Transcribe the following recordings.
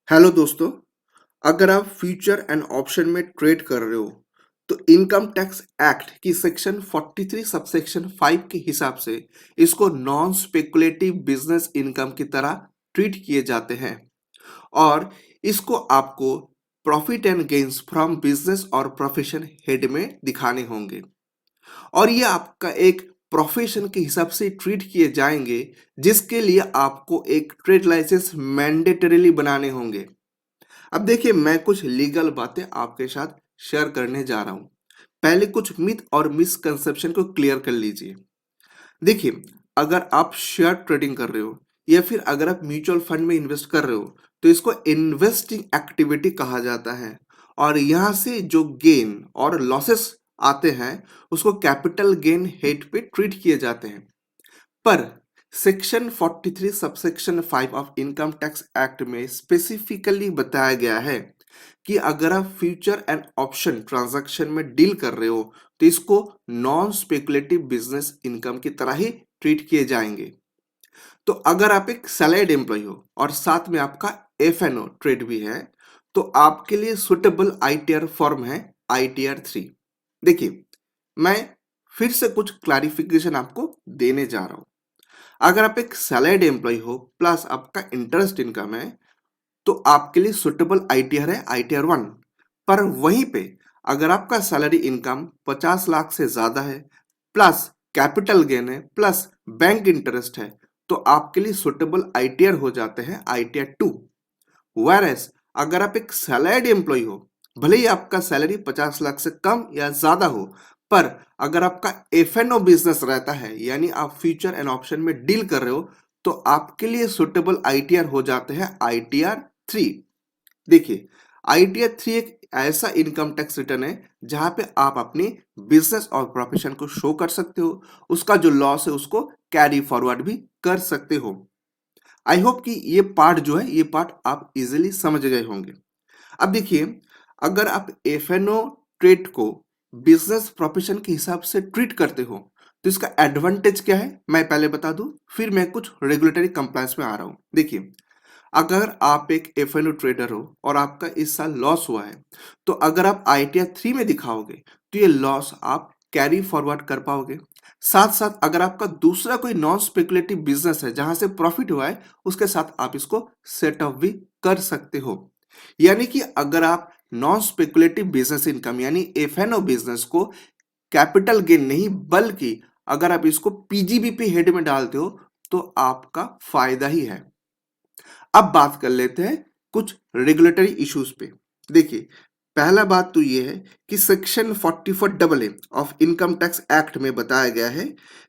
Hello दोस्तों, अगर आप फ्यूचर एंड ऑप्शन में ट्रेड कर रहे हो तो इनकम टैक्स एक्ट की सेक्शन 43 सबसेक्शन 5 के हिसाब से इसको नॉन स्पेकुलेटिव बिजनेस इनकम की तरह ट्रीट किए जाते हैं और इसको आपको profit and gains from business और प्रोफेशन हेड में दिखाने होंगे और ये आपका एक प्रोफेशन के हिसाब से ट्रीट किए जाएंगे जिसके लिए आपको एक ट्रेड लाइसेंस मैंडेटरीली बनाने होंगे। अब देखिए, मैं कुछ लीगल बातें आपके साथ शेयर करने जा रहा हूं। पहले कुछ मिथ और मिसकंसेप्शन को क्लियर कर लीजिए। देखिए, अगर आप शेयर ट्रेडिंग कर रहे हो या फिर अगर आप म्यूचुअल फंड में इन्वेस्ट कर रहे हो तो इसको इन्वेस्टिंग एक्टिविटी कहा जाता है और यहाँ से जो गेन और लॉसेस आते हैं उसको कैपिटल गेन हेड पे ट्रीट किए जाते हैं। पर section 43 subsection 5 of income tax act में स्पेसिफिकली बताया गया है कि अगर आप फ्यूचर एंड ऑप्शन ट्रांजैक्शन में डील कर रहे हो तो इसको नॉन स्पेकुलेटिव बिजनेस इनकम की तरह ही ट्रीट किए जाएंगे। तो अगर आप एक सैलरीड एम्प्लॉय हो और साथ में आपका एफएनओ ट्रेड भी है तो आपके लिए सुटेबल आईटीआर फॉर्म है आईटीआर 3। देखिए, मैं फिर से कुछ क्लैरिफिकेशन आपको देने जा रहा हूं। अगर आप एक सैलरीड एम्प्लॉय हो प्लस आपका इंटरेस्ट इनकम है तो आपके लिए सुटेबल आईटीआर है आईटीआर 1। पर वहीं पे अगर आपका सैलरी इनकम 50 लाख से ज्यादा है प्लस कैपिटल गेन है प्लस बैंक इंटरेस्ट है तो आपके लिए सुटेबल आईटीआर हो जाते हैं आईटीआर 2। वेरएस अगर आप एक सैलरीड एम्प्लॉय हो, भले ही आपका सैलरी 50 लाख से कम या ज्यादा हो, पर अगर आपका एफएनओ बिजनेस रहता है यानी आप फ्यूचर एंड ऑप्शन में डील कर रहे हो तो आपके लिए सुटेबल आईटीआर हो जाते हैं आईटीआर 3। देखिए, आईटीआर 3 एक ऐसा इनकम टैक्स रिटर्न है जहां पे आप अपनी बिजनेस और प्रोफेशन को शो कर सकते हो, उसका जो लॉस है उसको कैरी फॉरवर्ड भी कर सकते हो। आई होप कि ये पार्ट जो है ये पार्ट आप इजीली समझ गए होंगे। अब देखिए, अगर आप एफएनओ ट्रेड को बिजनेस प्रोफेशन के हिसाब से ट्रीट करते हो तो इसका एडवांटेज क्या है मैं पहले बता दूं, फिर मैं कुछ रेगुलेटरी कंप्लायंस में आ रहा हूं। देखिए, अगर आप एक एफएनओ ट्रेडर हो और आपका इस साल लॉस हुआ है तो अगर आप आईटीआर 3 में दिखाओगे तो ये लॉस आप कैरी फॉरवर्ड कर पाओगे। साथ साथ अगर आपका दूसरा कोई नॉन स्पेकुलेटिव बिजनेस है जहां से प्रॉफिट हुआ है उसके साथ आप इसको सेट ऑफ भी कर सकते हो। यानी कि अगर आप नॉन स्पेकुलेटिव बिजनेस इनकम यानी एफएनओ बिजनेस को कैपिटल गेन नहीं बल्कि अगर आप इसको पीजीबीपी हेड में डालते हो तो आपका फायदा ही है। अब बात कर लेते हैं कुछ रेगुलेटरी इश्यूज पे। देखिए, पहला बात तो ये है कि section 44 double A of income tax act में बताया गया है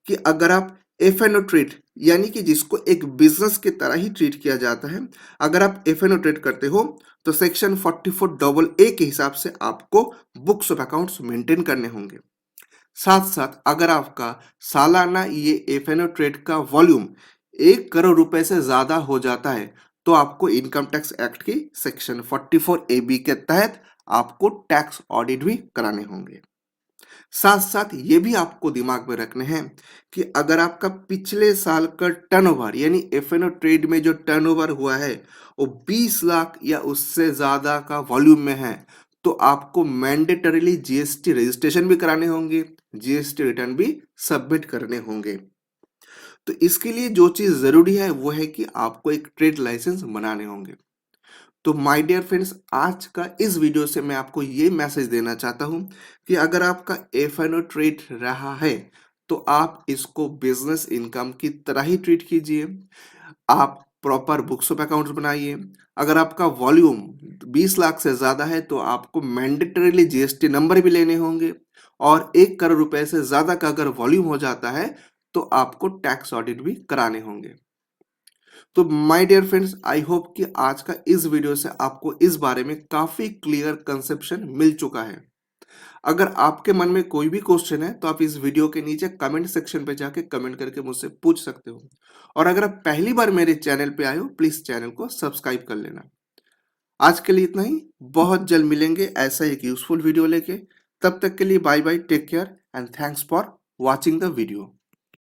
कि अगर आप एफएनओ ट्रेड यानी कि जिसको एक बिजनेस की तरह ही ट्रीट किया जाता है, अगर आप एफएनओ ट्रेड करते हो तो सेक्शन 44 डबल ए के हिसाब से आपको बुक्स ऑफ अकाउंट्स मेंटेन करने होंगे। साथ साथ अगर आपका सालाना ये एफएनओ ट्रेड का वॉल्यूम 1 करोड़ रुपए से ज्यादा हो जाता है तो आपको इनकम टैक्स एक्ट की सेक्शन 44 ए बी के तहत आपको टैक्स ऑडिट भी कराने होंगे। साथ साथ ये भी आपको दिमाग में रखने हैं कि अगर आपका पिछले साल का टर्नओवर यानी एफएनओ ट्रेड में जो टर्नओवर हुआ है वो 20 लाख या उससे ज्यादा का वॉल्यूम में है तो आपको मैंडेटरीली जीएसटी रजिस्ट्रेशन भी कराने होंगे, जीएसटी रिटर्न भी सबमिट करने होंगे। तो इसके लिए जो चीज जरूरी है वो है कि आपको एक ट्रेड लाइसेंस बनाने होंगे। तो माय डियर फ्रेंड्स, आज का इस वीडियो से मैं आपको ये मैसेज देना चाहता हूं कि अगर आपका एफएनओ ट्रेड रहा है तो आप इसको बिजनेस इनकम की तरह ही ट्रीट कीजिए। आप प्रॉपर बुक्स ऑफ अकाउंट्स बनाइए। अगर आपका वॉल्यूम 20 लाख से ज्यादा है तो आपको मैंडेटरीली जीएसटी नंबर भी लेने होंगे और 1 करोड़ रुपए से ज्यादा का अगर वॉल्यूम हो जाता है तो आपको टैक्स ऑडिट भी कराने होंगे। तो my dear friends, I hope कि आज का इस वीडियो से आपको इस बारे में काफी क्लियर कंसेप्शन मिल चुका है। अगर आपके मन में कोई भी क्वेश्चन है तो आप इस वीडियो के नीचे कमेंट सेक्शन पे जाके कमेंट करके मुझसे पूछ सकते हो। और अगर आप पहली बार मेरे चैनल पे आए हो प्लीज चैनल को सब्सक्राइब कर लेना। आज के लिए इतना ही, बहुत जल्द मिलेंगे ऐसा एक यूजफुल वीडियो लेके। तब तक के लिए bye bye, take care and thanks for watching the video.